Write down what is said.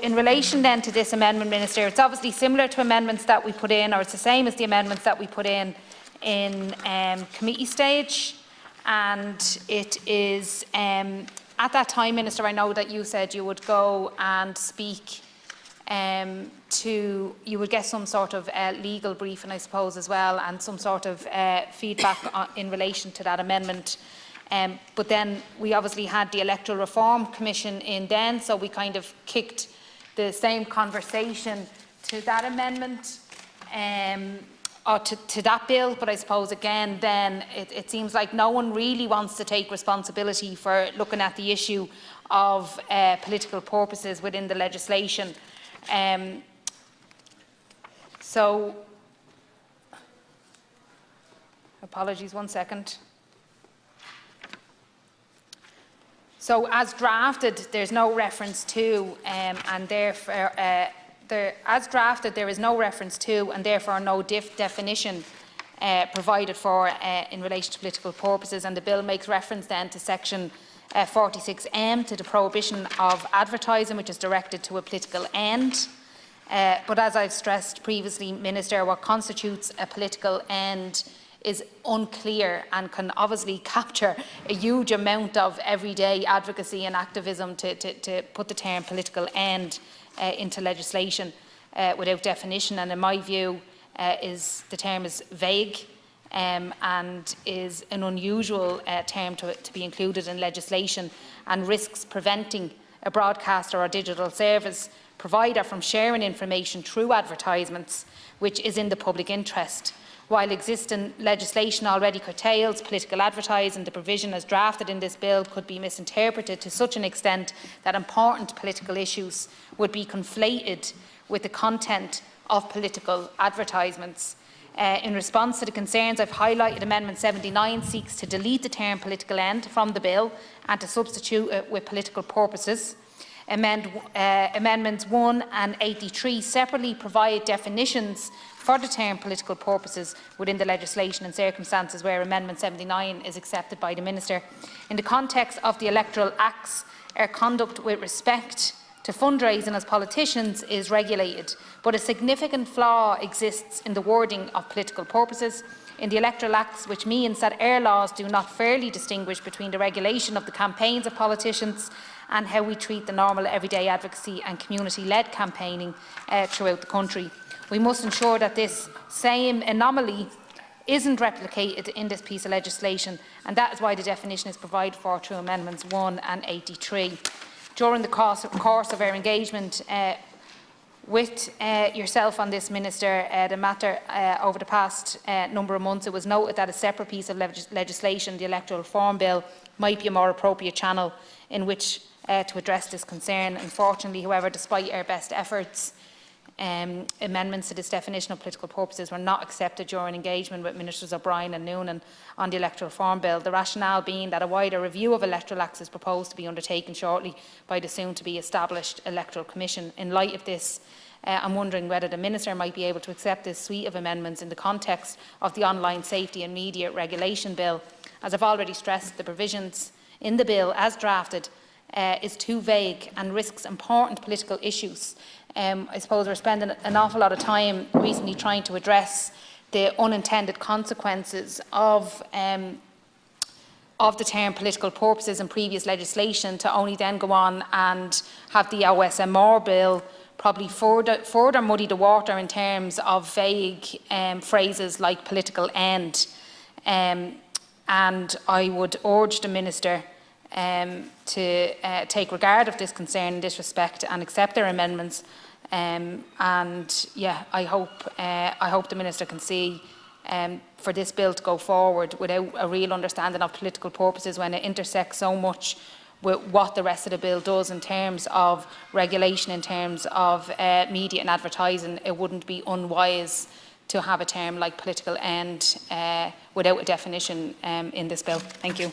in relation then to this amendment, Minister, it's obviously similar to amendments that we put in, or it's the same as the amendments that we put in committee stage, and it is at that time, Minister, I know that you said you would go and speak you would get some sort of legal briefing, I suppose, as well, and some sort of feedback in relation to that amendment. But then we obviously had the Electoral Reform Commission in then, so we kind of kicked the same conversation to that amendment, or to that bill. But I suppose again then it seems like no one really wants to take responsibility for looking at the issue of political purposes within the legislation. So, apologies, 1 second. So, as drafted, there's no reference to, and therefore, as drafted, there is no reference to, and therefore no definition provided for in relation to political purposes. And the bill makes reference then to section 46M, to the prohibition of advertising, which is directed to a political end. But as I've stressed previously, Minister, what constitutes a political end is unclear and can obviously capture a huge amount of everyday advocacy and activism to put the term political end into legislation without definition. And in my view, the term is vague and is an unusual term to be included in legislation, and risks preventing a broadcaster or digital service provider from sharing information through advertisements which is in the public interest. While existing legislation already curtails political advertising, the provision as drafted in this bill could be misinterpreted to such an extent that important political issues would be conflated with the content of political advertisements. In response to the concerns I've highlighted, Amendment 79 seeks to delete the term political end from the bill and to substitute it with political purposes. Amendments 1 and 83 separately provide definitions for the term political purposes within the legislation in circumstances where Amendment 79 is accepted by the Minister. In the context of the Electoral Acts, our conduct with respect to fundraising as politicians is regulated, but a significant flaw exists in the wording of political purposes in the Electoral Acts, which means that our laws do not fairly distinguish between the regulation of the campaigns of politicians and how we treat the normal everyday advocacy and community-led campaigning throughout the country. We must ensure that this same anomaly isn't replicated in this piece of legislation, and that is why the definition is provided for through Amendments 1 and 83. During the course of our engagement with yourself on this, Minister, the matter over the past number of months, it was noted that a separate piece of legislation, the Electoral Reform Bill, might be a more appropriate channel in which to address this concern. Unfortunately, however, despite our best efforts, amendments to this definition of political purposes were not accepted during engagement with Ministers O'Brien and Noonan on the Electoral Reform Bill, the rationale being that a wider review of electoral acts is proposed to be undertaken shortly by the soon-to-be established Electoral Commission. In light of this, I'm wondering whether the Minister might be able to accept this suite of amendments in the context of the Online Safety and Media Regulation Bill. As I've already stressed, the provisions in the bill as drafted is too vague and risks important political issues. I suppose we're spending an awful lot of time recently trying to address the unintended consequences of the term political purposes in previous legislation, to only then go on and have the OSMR bill probably further muddy the water in terms of vague phrases like political end. And I would urge the Minister to take regard of this concern in this respect and accept their amendments. And yeah, I hope the Minister can see for this bill to go forward without a real understanding of political purposes, when it intersects so much with what the rest of the bill does in terms of regulation, in terms of media and advertising. It wouldn't be unwise to have a term like political end without a definition in this bill. Thank you.